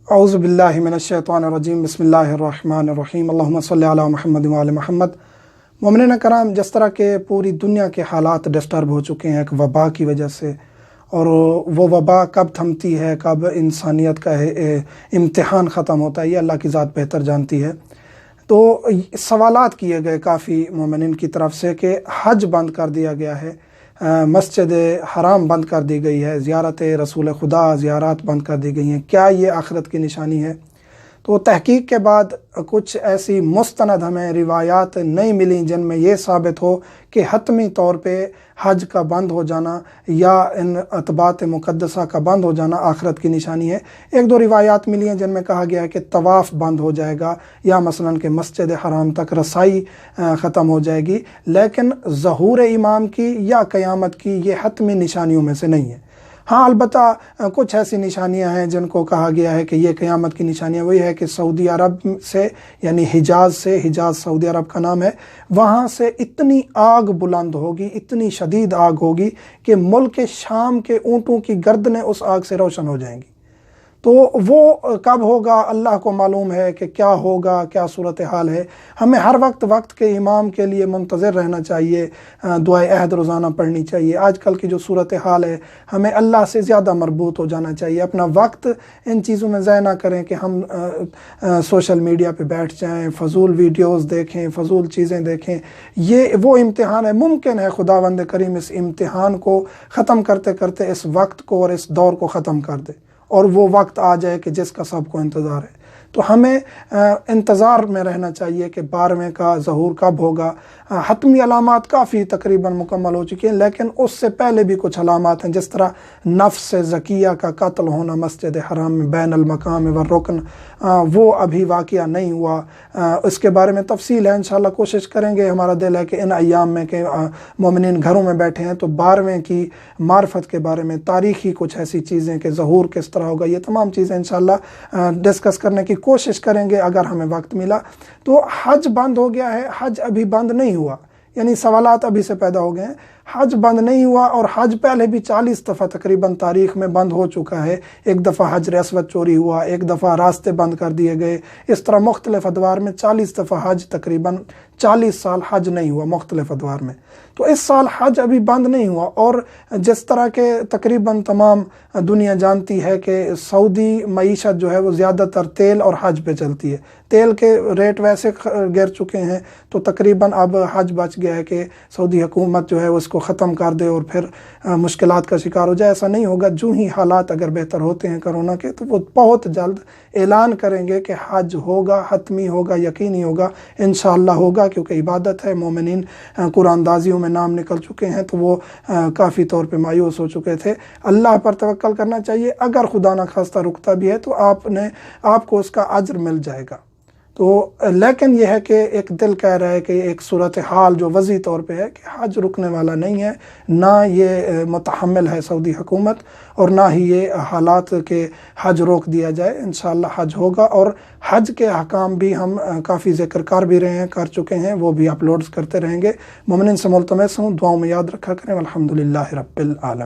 اعوذ باللہ من الشیطان الرجیم بسم اللہ الرحمن الرحیم اللہم صلی علی محمد وعلی محمد۔ مومنین کرام، جس طرح کہ پوری دنیا کے حالات ڈسٹرب ہو چکے ہیں ایک وبا کی وجہ سے، اور وہ وبا کب تھمتی ہے، کب انسانیت کا امتحان ختم ہوتا ہے، یہ اللہ کی ذات بہتر جانتی ہے۔ تو سوالات کیے گئے کافی مومنین کی طرف سے کہ حج بند کر دیا گیا ہے، مسجد حرام بند کر دی گئی ہے، زیارت رسول خدا زیارات بند کر دی گئی ہیں، کیا یہ آخرت کی نشانی ہے؟ تو تحقیق کے بعد کچھ ایسی مستند ہمیں روایات نہیں ملیں جن میں یہ ثابت ہو کہ حتمی طور پہ حج کا بند ہو جانا یا ان اتباعات مقدسہ کا بند ہو جانا آخرت کی نشانی ہے۔ ایک دو روایات ملی ہیں جن میں کہا گیا ہے کہ طواف بند ہو جائے گا یا مثلا کہ مسجد حرام تک رسائی ختم ہو جائے گی، لیکن ظہور امام کی یا قیامت کی یہ حتمی نشانیوں میں سے نہیں ہے۔ ہاں، البتہ کچھ ایسی نشانیاں ہیں جن کو کہا گیا ہے کہ یہ قیامت کی نشانیاں، وہی ہے کہ سعودی عرب سے، یعنی حجاز سے، حجاز سعودی عرب کا نام ہے، وہاں سے اتنی آگ بلند ہوگی، اتنی شدید آگ ہوگی کہ ملک شام کے اونٹوں کی گردنیں اس آگ سے روشن ہو جائیں گی۔ تو وہ کب ہوگا اللہ کو معلوم ہے کہ کیا ہوگا، کیا صورتحال ہے۔ ہمیں ہر وقت کے امام کے لیے منتظر رہنا چاہیے، دعائے عہد روزانہ پڑھنی چاہیے۔ آج کل کی جو صورتحال ہے، ہمیں اللہ سے زیادہ مربوط ہو جانا چاہیے، اپنا وقت ان چیزوں میں ضائع نہ کریں کہ ہم سوشل میڈیا پہ بیٹھ جائیں، فضول ویڈیوز دیکھیں، فضول چیزیں دیکھیں۔ یہ وہ امتحان ہے، ممکن ہے خداوند کریم اس امتحان کو ختم کرتے کرتے اس وقت کو اور اس دور کو ختم کر دے، اور وہ وقت آ جائے کہ جس کا سب کو انتظار ہے۔ تو ہمیں انتظار میں رہنا چاہیے کہ 12ویں کا ظہور کب ہوگا۔ حتمی علامات کافی تقریباً مکمل ہو چکی ہیں، لیکن اس سے پہلے بھی کچھ علامات ہیں، جس طرح نفس زکیہ کا قتل ہونا مسجد حرام میں بین المقام والرکن، وہ ابھی واقعہ نہیں ہوا۔ اس کے بارے میں تفصیل ہے، انشاءاللہ کوشش کریں گے۔ ہمارا دل ہے کہ ان ایام میں کہ مومنین گھروں میں بیٹھے ہیں تو 12ویں کی معرفت کے بارے میں، تاریخی کچھ ایسی چیزیں کہ ظہور کس طرح ہوگا، یہ تمام چیزیں انشاءاللہ ڈسکس کرنے کی کوشش کریں گے اگر ہمیں وقت ملا۔ تو حج بند ہو گیا ہے، حج ابھی بند نہیں ہوا، یعنی سوالات ابھی سے پیدا ہو گئے ہیں۔ حج بند نہیں ہوا، اور حج پہلے بھی 40 دفعہ تقریباً تاریخ میں بند ہو چکا ہے۔ ایک دفعہ حجر اسود چوری ہوا، ایک دفعہ راستے بند کر دیے گئے، اس طرح مختلف ادوار میں 40 دفعہ حج، تقریباً 40 سال حج نہیں ہوا مختلف ادوار میں۔ تو اس سال حج ابھی بند نہیں ہوا، اور جس طرح کے تقریباً تمام دنیا جانتی ہے کہ سعودی معیشت جو ہے وہ زیادہ تر تیل اور حج پہ چلتی ہے، تیل کے ریٹ ویسے گر چکے ہیں، تو تقریباً اب حج بچ گیا ہے کہ سعودی حکومت جو ہے اس کو ختم کر دے اور پھر مشکلات کا شکار ہو جائے۔ ایسا نہیں ہوگا، جو ہی حالات اگر بہتر ہوتے ہیں کرونا کے تو وہ بہت جلد اعلان کریں گے کہ حج ہوگا، حتمی ہوگا، یقینی ہوگا، انشاءاللہ ہوگا، کیونکہ عبادت ہے۔ مومنین قرآن دازیوں میں نام نکل چکے ہیں، تو وہ کافی طور پہ مایوس ہو چکے تھے۔ اللہ پر توکل کرنا چاہیے، اگر خدا نخواستہ رکتا بھی ہے تو آپ کو اس کا اجر مل جائے گا۔ تو لیکن یہ ہے کہ ایک دل کہہ رہا ہے کہ ایک صورتحال جو وضعی طور پہ ہے کہ حج رکنے والا نہیں ہے، نہ یہ متحمل ہے سعودی حکومت، اور نہ ہی یہ حالات کہ حج روک دیا جائے۔ انشاءاللہ حج ہوگا، اور حج کے احکام بھی ہم کافی ذکر کر بھی رہے ہیں، کر چکے ہیں، وہ بھی اپلوڈز کرتے رہیں گے۔ مومنین سے ملتمس ہوں، دعاؤں میں یاد رکھا کریں۔ الحمدللہ رب العالمین۔